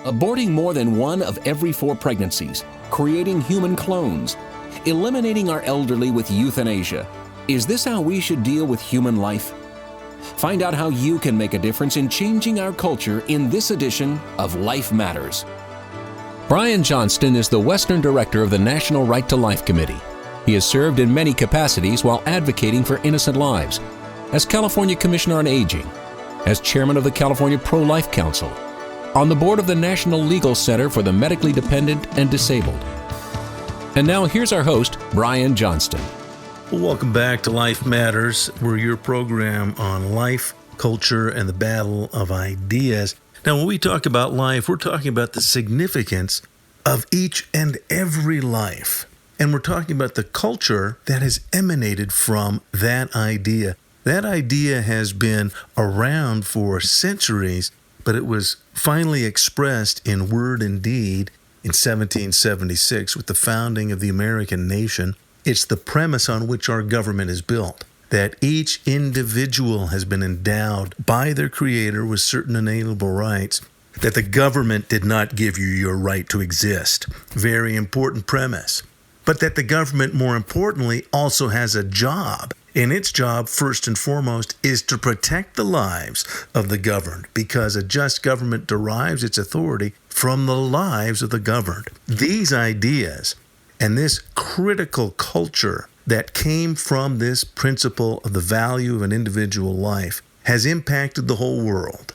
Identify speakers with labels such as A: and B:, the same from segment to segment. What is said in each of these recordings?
A: aborting more than 1 of every 4 pregnancies, creating human clones, eliminating our elderly with euthanasia. Is this how we should deal with human life? Find out how you can make a difference in changing our culture in this edition of Life Matters. Brian Johnston is the Western Director of the National Right to Life Committee. He has served in many capacities while advocating for innocent lives, as California Commissioner on Aging, as Chairman of the California Pro-Life Council, on the board of the National Legal Center for the Medically Dependent and Disabled. And now here's our host, Brian Johnston.
B: Welcome back to Life Matters. We're your program on life, culture, and the battle of ideas. Now, when we talk about life, we're talking about the significance of each and every life. And we're talking about the culture that has emanated from that idea. That idea has been around for centuries, but it was finally expressed in word and deed in 1776 with the founding of the American nation. It's the premise on which our government is built, that each individual has been endowed by their Creator with certain inalienable rights, that the government did not give you your right to exist. Very important premise. But that the government, more importantly, also has a job. And its job, first and foremost, is to protect the lives of the governed, because a just government derives its authority from the lives of the governed. These ideas and this critical culture that came from this principle of the value of an individual life has impacted the whole world.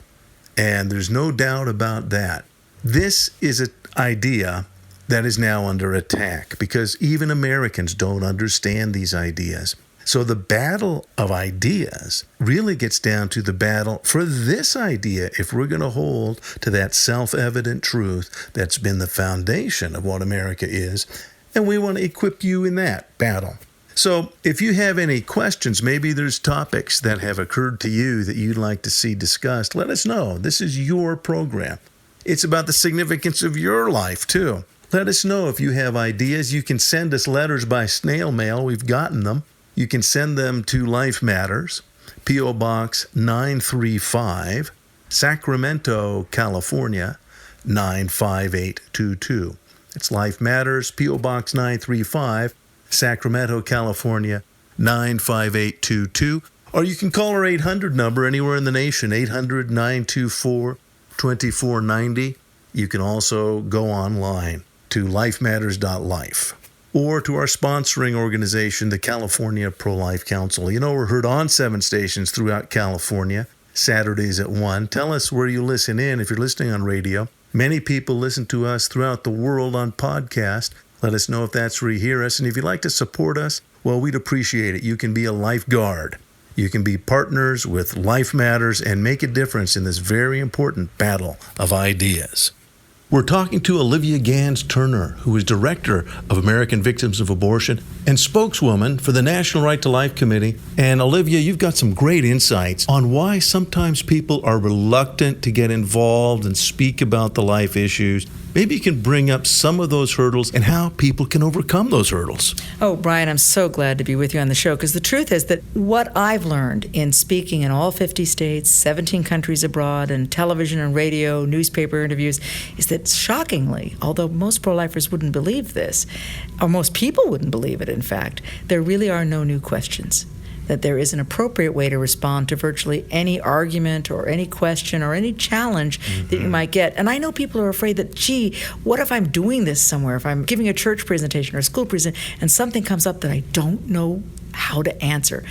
B: And there's no doubt about that. This is an idea that is now under attack because even Americans don't understand these ideas. So the battle of ideas really gets down to the battle for this idea if we're going to hold to that self-evident truth that's been the foundation of what America is. And we want to equip you in that battle. So if you have any questions, maybe there's topics that have occurred to you that you'd like to see discussed, let us know. This is your program. It's about the significance of your life, too. Let us know if you have ideas. You can send us letters by snail mail. We've gotten them. You can send them to Life Matters, P.O. Box 935, Sacramento, California, 95822. It's Life Matters, P.O. Box 935, Sacramento, California, 95822. Or you can call our 800 number anywhere in the nation, 800-924-2490. You can also go online to lifematters.life or to our sponsoring organization, the California Pro-Life Council. You know, we're heard on 7 stations throughout California, Saturdays at 1. Tell us where you listen in if you're listening on radio. Many people listen to us throughout the world on podcast. Let us know if that's where you hear us. And if you'd like to support us, well, we'd appreciate it. You can be a lifeguard. You can be partners with Life Matters and make a difference in this very important battle of ideas. We're talking to Olivia Gans Turner, who is Director of American Victims of Abortion and spokeswoman for the National Right to Life Committee. And Olivia, you've got some great insights on why sometimes people are reluctant to get involved and speak about the life issues. Maybe you can bring up some of those hurdles and how people can overcome those hurdles.
C: Oh, Brian, I'm so glad to be with you on the show, because the truth is that what I've learned in speaking in all 50 states, 17 countries abroad, and television and radio, newspaper interviews, is that shockingly, although most pro-lifers wouldn't believe this, or most people wouldn't believe it, in fact, there really are no new questions. That there is an appropriate way to respond to virtually any argument or any question or any challenge that you might get. And I know people are afraid that, gee, what if I'm doing this somewhere, if I'm giving a church presentation or a school presentation, and something comes up that I don't know how to answer?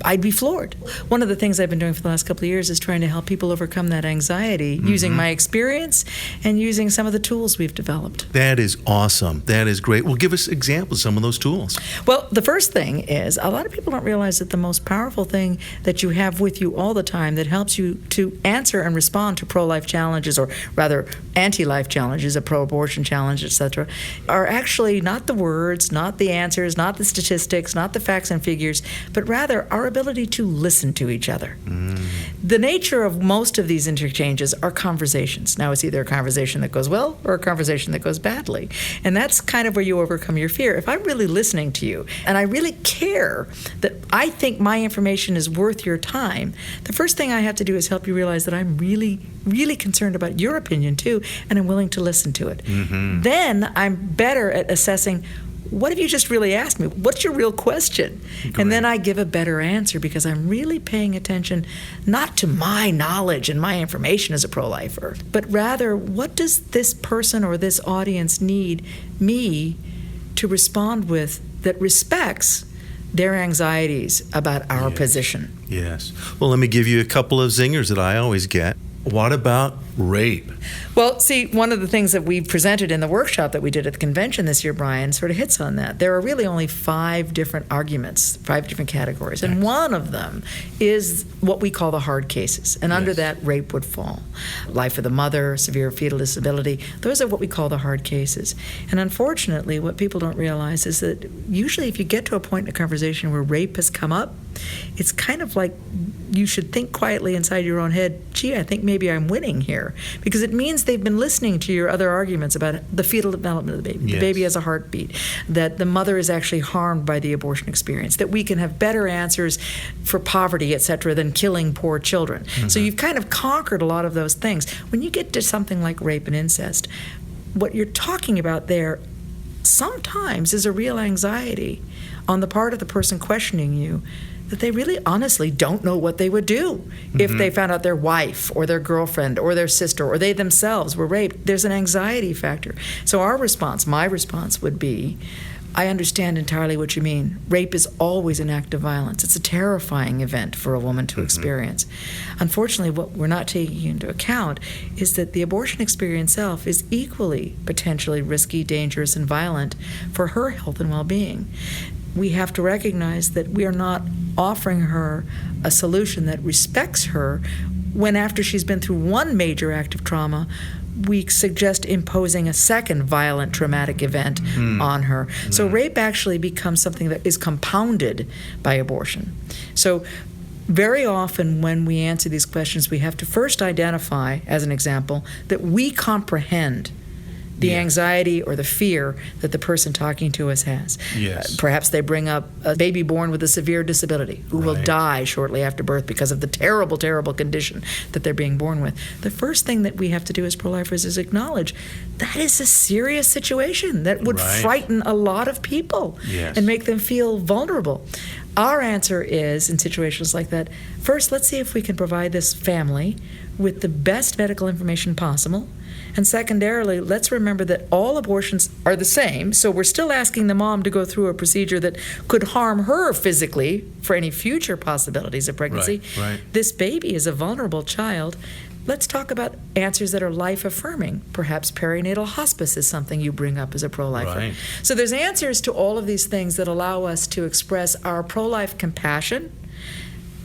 C: I'd be floored. One of the things I've been doing for the last couple of years is trying to help people overcome that anxiety using my experience and using some of the tools we've developed.
B: That is awesome. That is great. Well, give us examples of some of those tools.
C: Well, the first thing is a lot of people don't realize that the most powerful thing that you have with you all the time that helps you to answer and respond to pro-life challenges, or rather anti-life challenges, a pro-abortion challenge, etc., are actually not the words, not the answers, not the statistics, not the facts and figures, but rather our ability to listen to each other. The nature of most of these interchanges are conversations. Now, it's either a conversation that goes well or a conversation that goes badly. And that's kind of where you overcome your fear. If I'm really listening to you and I really care that I think my information is worth your time, the first thing I have to do is help you realize that I'm really, really concerned about your opinion too, and I'm willing to listen to it. Then I'm better at assessing, what have you just really asked me? What's your real question?
B: Great.
C: And then I give a better answer because I'm really paying attention not to my knowledge and my information as a pro-lifer, but rather, what does this person or this audience need me to respond with that respects their anxieties about our position?
B: Yes. Well, let me give you a couple of zingers that I always get. What about rape?
C: Well, see, one of the things that we presented in the workshop that we did at the convention this year, Brian, sort of hits on that. There are really only 5 different arguments, 5 different categories. And one of them is what we call the hard cases. And under that, rape would fall. Life of the mother, severe fetal disability, those are what we call the hard cases. And unfortunately, what people don't realize is that usually if you get to a point in a conversation where rape has come up, it's kind of like you should think quietly inside your own head, gee, I think maybe I'm winning here. Because it means they've been listening to your other arguments about the fetal development of the baby. The baby has a heartbeat, that the mother is actually harmed by the abortion experience, that we can have better answers for poverty, et cetera, than killing poor children. So you've kind of conquered a lot of those things. When you get to something like rape and incest, what you're talking about there sometimes is a real anxiety on the part of the person questioning you, that they really honestly don't know what they would do if they found out their wife or their girlfriend or their sister or they themselves were raped. There's an anxiety factor. So our response, my response would be, I understand entirely what you mean. Rape is always an act of violence. It's a terrifying event for a woman to experience. Unfortunately, what we're not taking into account is that the abortion experience itself is equally potentially risky, dangerous, and violent for her health and well-being. We have to recognize that we are not offering her a solution that respects her when, after she's been through one major act of trauma, we suggest imposing a second violent traumatic event on her. So rape actually becomes something that is compounded by abortion. So very often when we answer these questions, we have to first identify, as an example, that we comprehend the anxiety or the fear that the person talking to us has. Perhaps they bring up a baby born with a severe disability who will die shortly after birth because of the terrible, terrible condition that they're being born with. The first thing that we have to do as pro-lifers is acknowledge that is a serious situation that would frighten a lot of people and make them feel vulnerable. Our answer is, in situations like that, first, let's see if we can provide this family with the best medical information possible. And secondarily, let's remember that all abortions are the same, so we're still asking the mom to go through a procedure that could harm her physically for any future possibilities of pregnancy. This baby is a vulnerable child. Let's talk about answers that are life-affirming. Perhaps perinatal hospice is something you bring up as a pro-lifer. So there's answers to all of these things that allow us to express our pro-life compassion,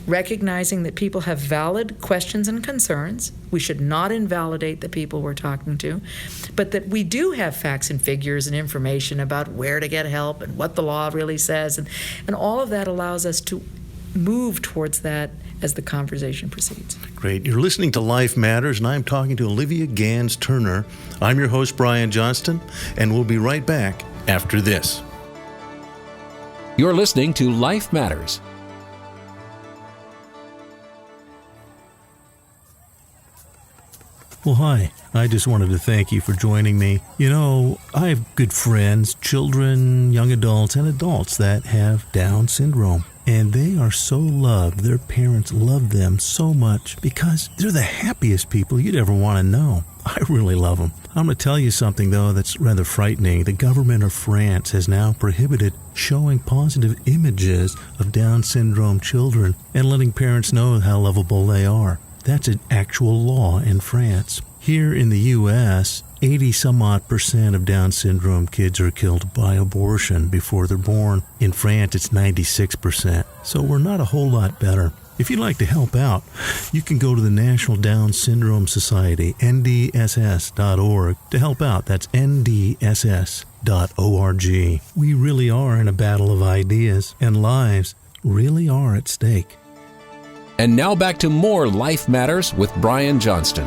C: recognizing that people have valid questions and concerns. We should not invalidate the people we're talking to, but that we do have facts and figures and information about where to get help and what the law really says. And all of that allows us to move towards that as the conversation proceeds.
B: Great. You're listening to Life Matters, and I'm talking to Olivia Gans Turner. I'm your host, Brian Johnston, and we'll be right back after this.
A: You're listening to Life Matters.
B: Well, hi. I just wanted to thank you for joining me. You know, I have good friends, children, young adults, and adults that have Down syndrome. And they are so loved. Their parents love them so much because they're the happiest people you'd ever want to know. I really love them. I'm going to tell you something, though, that's rather frightening. The government of France has now prohibited showing positive images of Down syndrome children and letting parents know how lovable they are. That's an actual law in France. Here in the U.S., 80-some-odd% of Down syndrome kids are killed by abortion before they're born. In France, it's 96%. So we're not a whole lot better. If you'd like to help out, you can go to the National Down Syndrome Society, ndss.org, to help out. That's ndss.org. We really are in a battle of ideas, and lives really are at stake.
A: And now back to more Life Matters with Brian Johnston.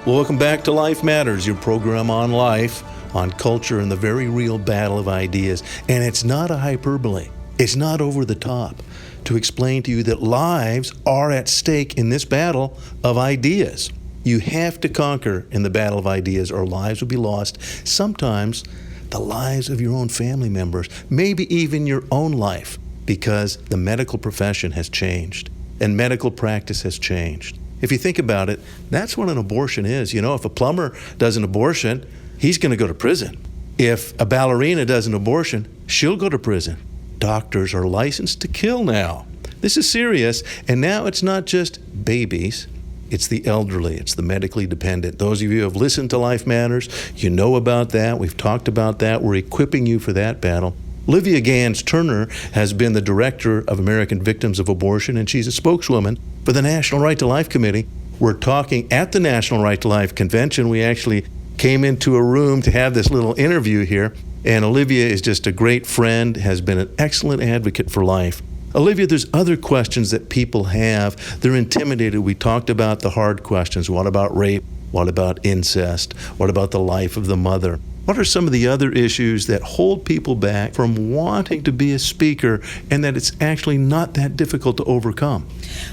B: Well, welcome back to Life Matters, your program on life, on culture, and the very real battle of ideas. And it's not a hyperbole. It's not over the top to explain to you that lives are at stake in this battle of ideas. You have to conquer in the battle of ideas or lives will be lost. Sometimes the lives of your own family members, maybe even your own life, because the medical profession has changed and medical practice has changed. If you think about it, that's what an abortion is. You know, if a plumber does an abortion, he's going to go to prison. If a ballerina does an abortion, she'll go to prison. Doctors are licensed to kill now. This is serious, and now it's not just babies. It's the elderly. It's the medically dependent. Those of you who have listened to Life Matters, you know about that. We've talked about that. We're equipping you for that battle. Olivia Gans Turner has been the director of American Victims of Abortion, and she's a spokeswoman for the National Right to Life Committee. We're talking at the National Right to Life Convention. We actually came into a room to have this little interview here, and Olivia is just a great friend, has been an excellent advocate for life. Olivia, there's other questions that people have. They're intimidated. We talked about the hard questions. What about rape? What about incest? What about the life of the mother? What are some of the other issues that hold people back from wanting to be a speaker and that it's actually not that difficult to overcome?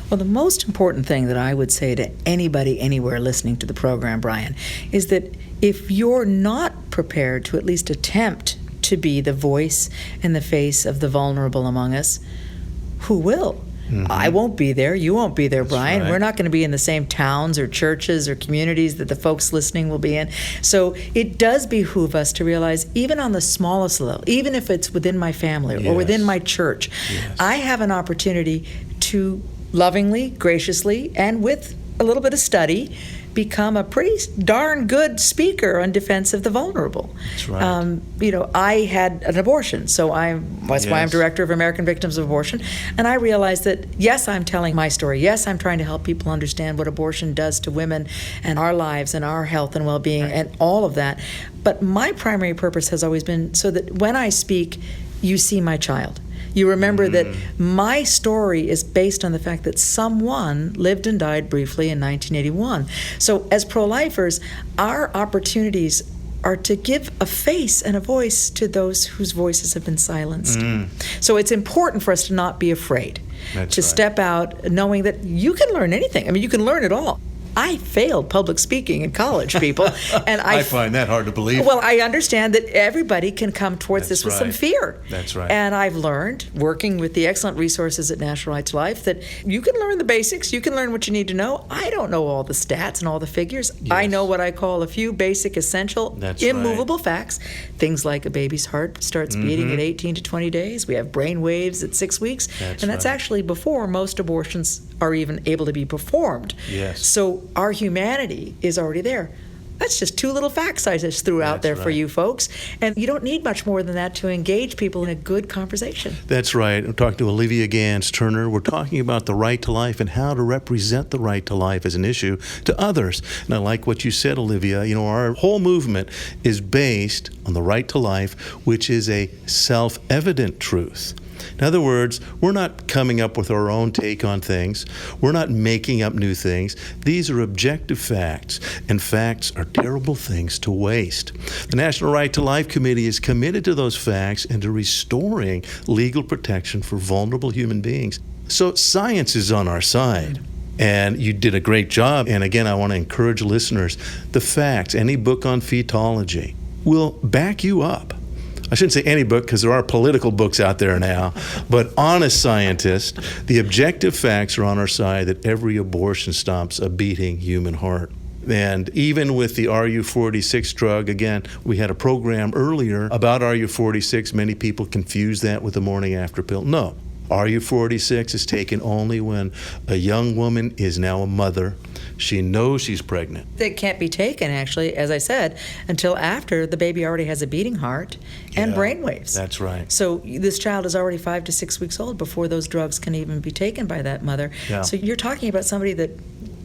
C: Well, the most important thing that I would say to anybody anywhere listening to the program, Brian, is that if you're not prepared to at least attempt to be the voice and the face of the vulnerable among us, who will? Mm-hmm. I won't be there. You won't be there, Brian. Right. We're not going to be in the same towns or churches or communities that the folks listening will be in. So it does behoove us to realize, even on the smallest level, even if it's within my family or within my church, I have an opportunity to lovingly, graciously, and with a little bit of study, become a pretty darn good speaker on defense of the vulnerable.
B: That's right.
C: I had an abortion, so that's why I'm director of American Victims of Abortion, and I realized that, yes, I'm telling my story. Yes, I'm trying to help people understand what abortion does to women and our lives and our health and well-being and all of that. But my primary purpose has always been so that when I speak, you see my child. You remember that my story is based on the fact that someone lived and died briefly in 1981. So as pro-lifers, our opportunities are to give a face and a voice to those whose voices have been silenced. So it's important for us to not be afraid, to step out knowing that you can learn anything. I mean, you can learn it all. I failed public speaking in college, people. And I
B: find that hard to believe.
C: Well, I understand that everybody can come towards this with some fear.
B: That's right.
C: And I've learned, working with the excellent resources at National Right to Life, that you can learn the basics. You can learn what you need to know. I don't know all the stats and all the figures. Yes. I know what I call a few basic, essential, immovable facts. Things like a baby's heart starts beating at 18 to 20 days. We have brain waves at 6 weeks. That's actually before most abortions are even able to be performed.
B: Yes.
C: So our humanity is already there. That's just two little facts I just threw out there for you folks. And you don't need much more than that to engage people in a good conversation.
B: That's right. I'm talking to Olivia Gans Turner. We're talking about the right to life and how to represent the right to life as an issue to others. And I like what you said, Olivia. You know, our whole movement is based on the right to life, which is a self-evident truth. In other words, we're not coming up with our own take on things. We're not making up new things. These are objective facts, and facts are terrible things to waste. The National Right to Life Committee is committed to those facts and to restoring legal protection for vulnerable human beings. So science is on our side. And you did a great job. And again, I want to encourage listeners, the facts, any book on fetology will back you up. I shouldn't say any book because there are political books out there now, but honest scientists, the objective facts are on our side that every abortion stops a beating human heart. And even with the RU46 drug, again, we had a program earlier about RU46. Many people confuse that with the morning after pill. No, RU46 is taken only when a young woman is now a mother. She knows she's pregnant.
C: It can't be taken, actually, as I said, until after the baby already has a beating heart and brainwaves.
B: That's right.
C: So this child is already 5 to 6 weeks old before those drugs can even be taken by that mother.
B: Yeah.
C: So you're talking about somebody that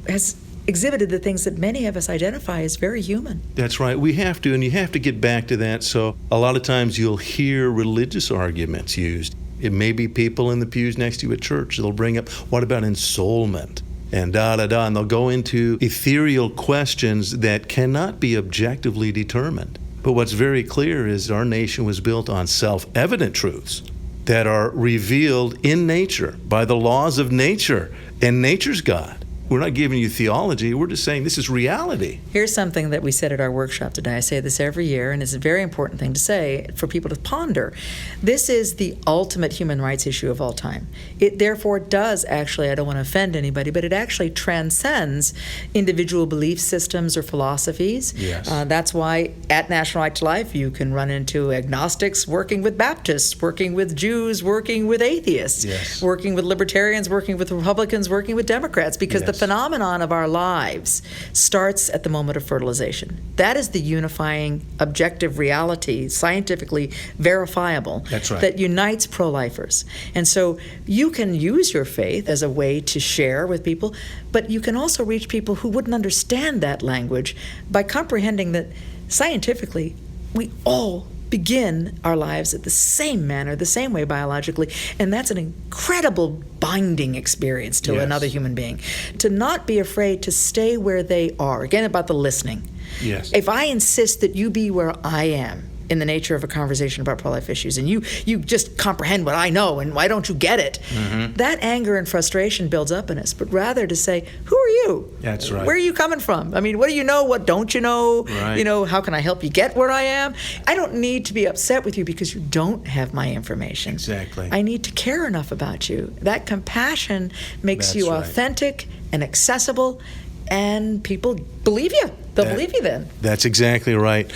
C: has exhibited the things that many of us identify as very human.
B: That's right. We have to, and you have to get back to that. So a lot of times you'll hear religious arguments used. It may be people in the pews next to you at church. They'll bring up, what about ensoulment? And and they'll go into ethereal questions that cannot be objectively determined. But what's very clear is our nation was built on self-evident truths that are revealed in nature by the laws of nature, and nature's God. We're not giving you theology. We're just saying this is reality.
C: Here's something that we said at our workshop today. I say this every year, and it's a very important thing to say for people to ponder. This is the ultimate human rights issue of all time. It therefore does actually, I don't want to offend anybody, but it actually transcends individual belief systems or philosophies.
B: Yes.
C: That's why at National Right to Life, you can run into agnostics working with Baptists, working with Jews, working with atheists,
B: yes,
C: working with libertarians, working with Republicans, working with Democrats, because the phenomenon of our lives starts at the moment of fertilization. That is the unifying objective reality, scientifically verifiable,
B: that's right,
C: that unites pro-lifers. And so you can use your faith as a way to share with people, but you can also reach people who wouldn't understand that language by comprehending that scientifically we all begin our lives at the same manner, the same way biologically, and that's an incredible binding experience to another human being. To not be afraid to stay where they are. Again, about the listening.
B: Yes.
C: If I insist that you be where I am in the nature of a conversation about pro-life issues, and you just comprehend what I know, and why don't you get it? Mm-hmm. That anger and frustration builds up in us, but rather to say, who are you?
B: That's right.
C: Where are you coming from? I mean, what do you know? What don't you know?
B: Right.
C: You know, how can I help you get where I am? I don't need to be upset with you because you don't have my information.
B: Exactly.
C: I need to care enough about you. That compassion makes you authentic and accessible, and people believe you. They'll believe you then.
B: That's exactly right.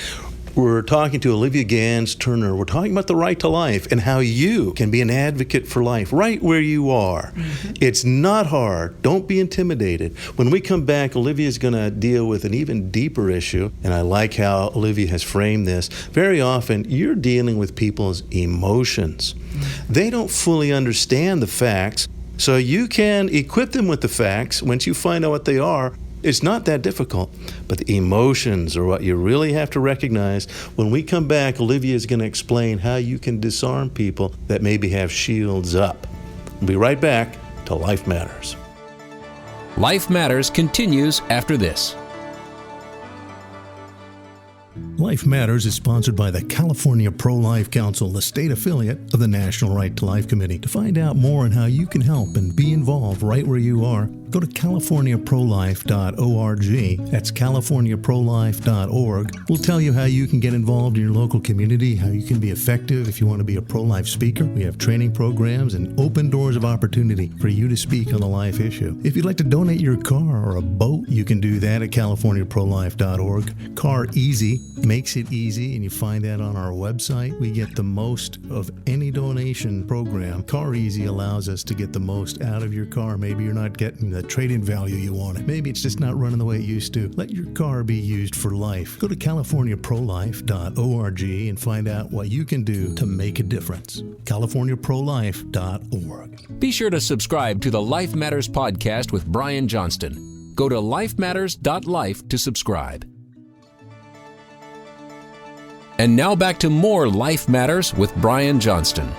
B: We're talking to Olivia Gans Turner. We're talking about the right to life and how you can be an advocate for life right where you are. Mm-hmm. It's not hard. Don't be intimidated. When we come back, Olivia is going to deal with an even deeper issue, and I like how Olivia has framed this. Very often, you're dealing with people's emotions. Mm-hmm. They don't fully understand the facts, so you can equip them with the facts. Once you find out what they are, it's not that difficult, but the emotions are what you really have to recognize. When we come back, Olivia is going to explain how you can disarm people that maybe have shields up. We'll be right back to Life Matters.
A: Life Matters continues after this.
D: Life Matters is sponsored by the California Pro-Life Council, the state affiliate of the National Right to Life Committee. To find out more on how you can help and be involved right where you are, go to californiaprolife.org. That's californiaprolife.org. We'll tell you how you can get involved in your local community, how you can be effective if you want to be a pro-life speaker. We have training programs and open doors of opportunity for you to speak on the life issue. If you'd like to donate your car or a boat, you can do that at californiaprolife.org. Car Easy makes it easy, and you find that on our website. We get the most of any donation program. Car Easy allows us to get the most out of your car. Maybe you're not getting the trade-in value you wanted. Maybe it's just not running the way it used to. Let your car be used for life. Go to californiaprolife.org and find out what you can do to make a difference. californiaprolife.org.
A: Be sure to subscribe to the Life Matters podcast with Brian Johnston. Go to lifematters.life to subscribe. And now back to more Life Matters with Brian Johnston.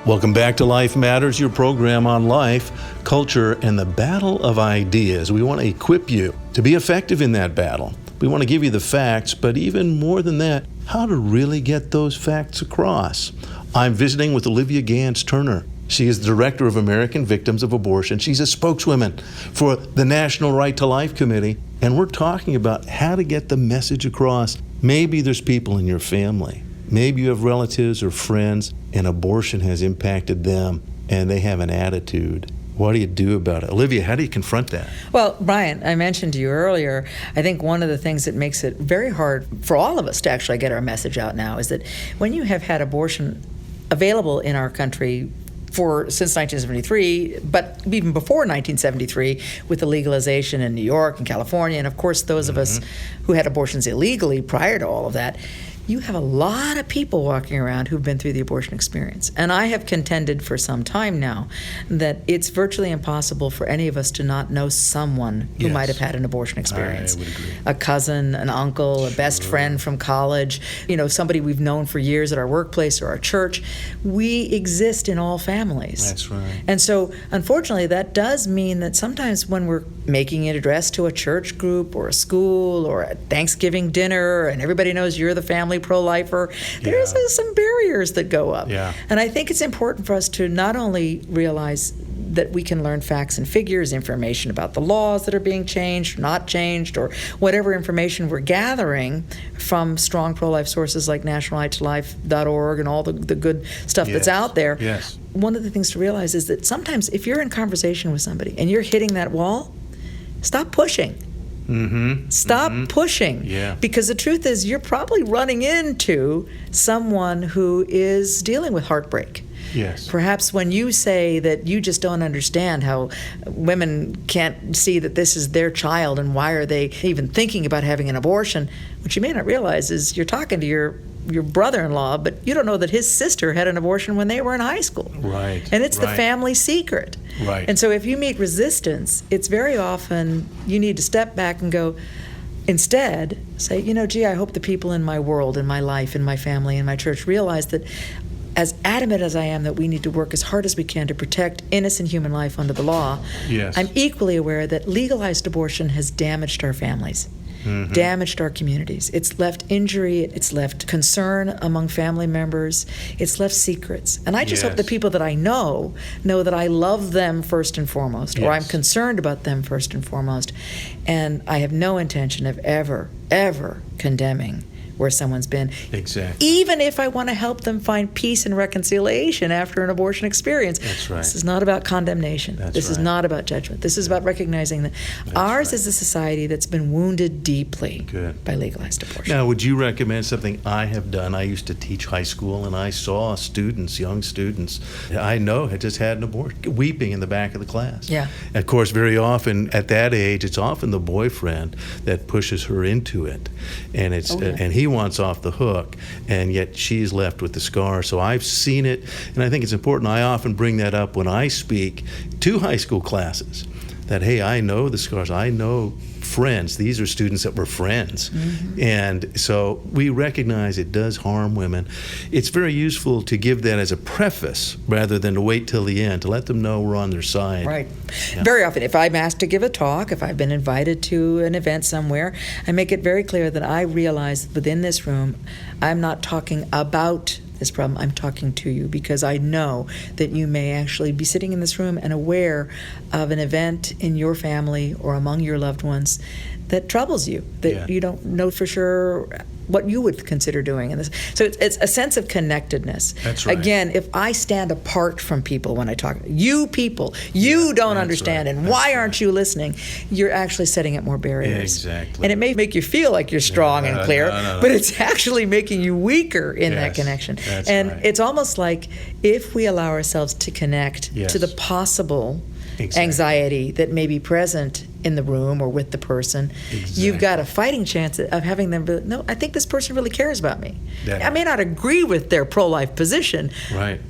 B: Welcome back to Life Matters, your program on life, culture, and the battle of ideas. We want to equip you to be effective in that battle. We want to give you the facts, but even more than that, how to really get those facts across. I'm visiting with Olivia Gans Turner. She is the Director of American Victims of Abortion. She's a spokeswoman for the National Right to Life Committee, and we're talking about how to get the message across. Maybe there's people in your family. Maybe you have relatives or friends, and abortion has impacted them, and they have an attitude. What do you do about it? Olivia, how do you confront that?
C: Well, Brian, I mentioned to you earlier, I think one of the things that makes it very hard for all of us to actually get our message out now is that when you have had abortion available in our country since 1973, but even before 1973, with the legalization in New York and California, and of course those of us who had abortions illegally prior to all of that, you have a lot of people walking around who've been through the abortion experience. And I have contended for some time now that it's virtually impossible for any of us to not know someone who might have had an abortion experience.
B: I would agree.
C: A cousin, an uncle, a best friend from college, somebody we've known for years at our workplace or our church. We exist in all families.
B: That's right.
C: And so, unfortunately, that does mean that sometimes when we're making an address to a church group or a school or a Thanksgiving dinner and everybody knows you're the family pro-lifer, there's some barriers that go up.
B: Yeah.
C: And I think it's important for us to not only realize that we can learn facts and figures, information about the laws that are being changed, not changed, or whatever information we're gathering from strong pro-life sources like nationalrightolife.org and all the good stuff that's out there.
B: Yes.
C: One of the things to realize is that sometimes if you're in conversation with somebody and you're hitting that wall, stop pushing. Stop pushing.
B: Yeah.
C: Because the truth is you're probably running into someone who is dealing with heartbreak.
B: Yes.
C: Perhaps when you say that you just don't understand how women can't see that this is their child and why are they even thinking about having an abortion, what you may not realize is you're talking to your brother-in-law, but you don't know that his sister had an abortion when they were in high school.
B: Right.
C: And it's the family secret.
B: Right.
C: And so if you meet resistance, it's very often you need to step back and go, instead, say, gee, I hope the people in my world, in my life, in my family, in my church realize that as adamant as I am that we need to work as hard as we can to protect innocent human life under the law, I'm equally aware that legalized abortion has damaged our families. Damaged our communities. It's left injury, it's left concern among family members, it's left secrets. And I just hope the people that I know that I love them first and foremost, or I'm concerned about them first and foremost, and I have no intention of ever condemning where someone's been.
B: Exactly.
C: Even if I want to help them find peace and reconciliation after an abortion experience.
B: That's right.
C: This is not about condemnation. This is not about judgment. This is about recognizing that ours is a society that's been wounded deeply by legalized abortion.
B: Now, would you recommend something I have done? I used to teach high school, and I saw students, young students, I know had just had an abortion, weeping in the back of the class.
C: Yeah.
B: And of course, very often at that age, it's often the boyfriend that pushes her into it, and and he wants off the hook, and yet she's left with the scar. So I've seen it, and I think it's important. I often bring that up when I speak to high school classes, that, hey, I know the scars. I know friends. These are students that were friends. And so we recognize it does harm women. It's very useful to give that as a preface rather than to wait till the end, to let them know we're on their side.
C: Right. Yeah. Very often, if I'm asked to give a talk, if I've been invited to an event somewhere, I make it very clear that I realize that within this room, I'm not talking about this problem, I'm talking to you, because I know that you may actually be sitting in this room and aware of an event in your family or among your loved ones that troubles you, that you don't know for sure what you would consider doing in this. So it's a sense of connectedness.
B: That's right.
C: Again, if I stand apart from people when I talk, you people, you don't understand, and why aren't you listening? You're actually setting up more barriers.
B: Exactly.
C: And it may make you feel like you're strong and clear, but it's actually making you weaker in that connection.
B: That's
C: and
B: right.
C: it's almost like if we allow ourselves to connect to the possible anxiety that may be present in the room or with the person, you've got a fighting chance of having them be, no, I think this person really cares about me. I may not agree with their pro-life position,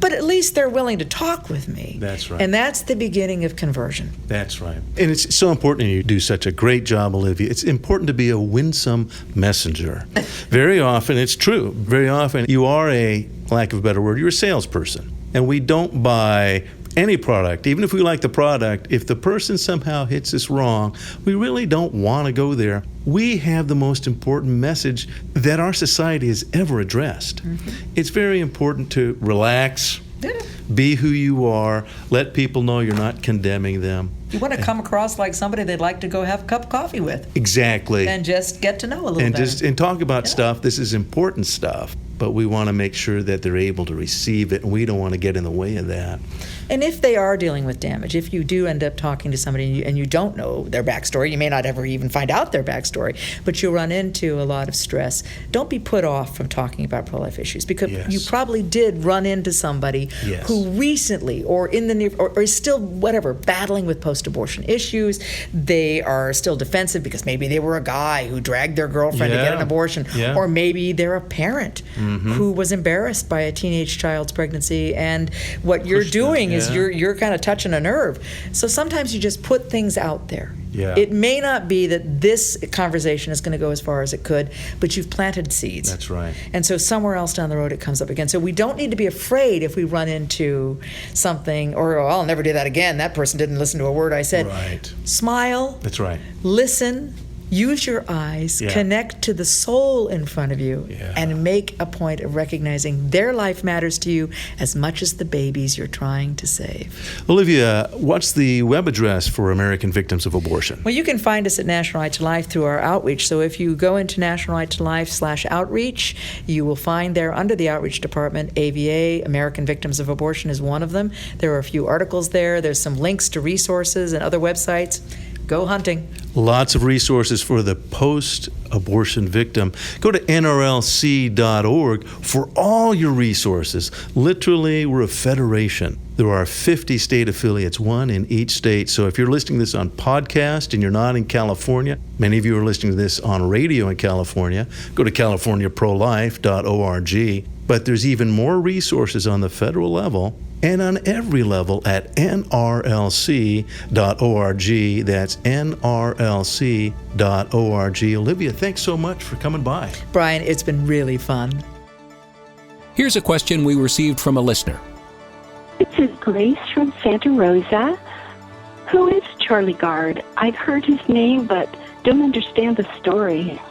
C: but at least they're willing to talk with me.
B: That's right.
C: And that's the beginning of conversion.
B: That's right. And it's so important, and you do such a great job, Olivia. It's important to be a winsome messenger. Very often, it's true, very often you are a, lack of a better word, you're a salesperson. And we don't buy any product, even if we like the product, if the person somehow hits us wrong, we really don't want to go there. We have the most important message that our society has ever addressed. It's very important to relax, be who you are, let people know you're not condemning them.
C: You want to come across like somebody they'd like to go have a cup of coffee with.
B: Exactly.
C: And just get to know a little better.
B: And talk about stuff. This is important stuff. but we want to make sure that they're able to receive it, and we don't want to get in the way of that.
C: And if they are dealing with damage, if you do end up talking to somebody and you don't know their backstory, you may not ever even find out their backstory, but you'll run into a lot of stress. Don't be put off from talking about pro-life issues, because you probably did run into somebody who recently or in the near or is still battling with post-abortion issues. They are still defensive because maybe they were a guy who dragged their girlfriend to get an abortion, or maybe they're a parent who was embarrassed by a teenage child's pregnancy, and what you're doing is you're kind of touching a nerve. So sometimes you just put things out there. It may not be that this conversation is going to go as far as it could, but you've planted seeds.
B: That's right.
C: And so somewhere else down the road it comes up again. So we don't need to be afraid if we run into something, or I'll never do that again. That person didn't listen to a word I said.
B: Right.
C: Smile.
B: That's right.
C: Listen. Use your eyes, connect to the soul in front of you, and make a point of recognizing their life matters to you as much as the babies you're trying to save.
B: Olivia, what's the web address for American victims of abortion?
C: Well, you can find us at National Right to Life through our outreach. So if you go into National Right to Life/outreach, you will find there under the outreach department, AVA, American Victims of Abortion is one of them. There are a few articles there. There's some links to resources and other websites. Go hunting.
B: Lots of resources for the post-abortion victim. Go to nrlc.org for all your resources. Literally, we're a federation. There are 50 state affiliates, one in each state. So if you're listening to this on podcast and you're not in California, many of you are listening to this on radio in California, go to californiaprolife.org. But there's even more resources on the federal level and on every level at nrlc.org. That's nrlc.org. Olivia, thanks so much for coming by.
C: Brian, it's been really fun.
A: Here's a question we received from a listener.
E: This is Grace from Santa Rosa. Who is Charlie Gard? I've heard his name, but don't understand the story.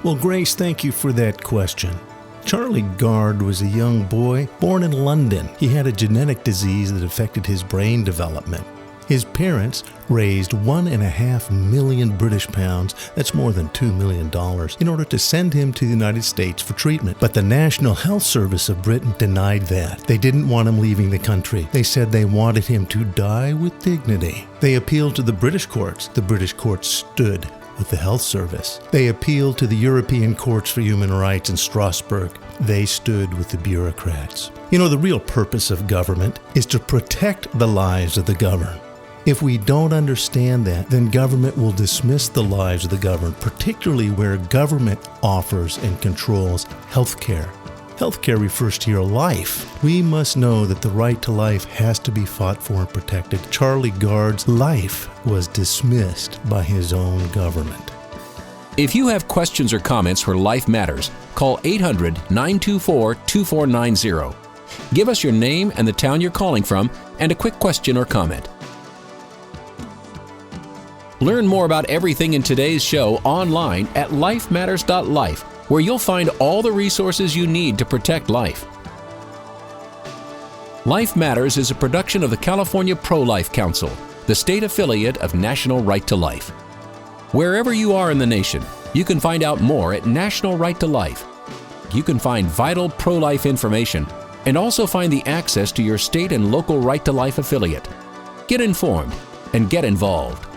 D: Well, Grace, thank you for that question. Charlie Gard was a young boy born in London. He had a genetic disease that affected his brain development. His parents raised £1.5 million British pounds, that's more than $2 million, in order to send him to the United States for treatment. But the National Health Service of Britain denied that. They didn't want him leaving the country. They said they wanted him to die with dignity. They appealed to the British courts. The British courts stood with the health service. They appealed to the European Courts for Human Rights in Strasbourg. They stood with the bureaucrats. You know, the real purpose of government is to protect the lives of the governed. If we don't understand that, then government will dismiss the lives of the governed, particularly where government offers and controls health care. Healthcare refers to your life. We must know that the right to life has to be fought for and protected. Charlie Gard's life was dismissed by his own government.
A: If you have questions or comments for Life Matters, call 800-924-2490. Give us your name and the town you're calling from and a quick question or comment. Learn more about everything in today's show online at lifematters.life, where you'll find all the resources you need to protect life. Life Matters is a production of the California Pro-Life Council, the state affiliate of National Right to Life. Wherever you are in the nation, you can find out more at National Right to Life. You can find vital pro-life information and also find the access to your state and local Right to Life affiliate. Get informed and get involved.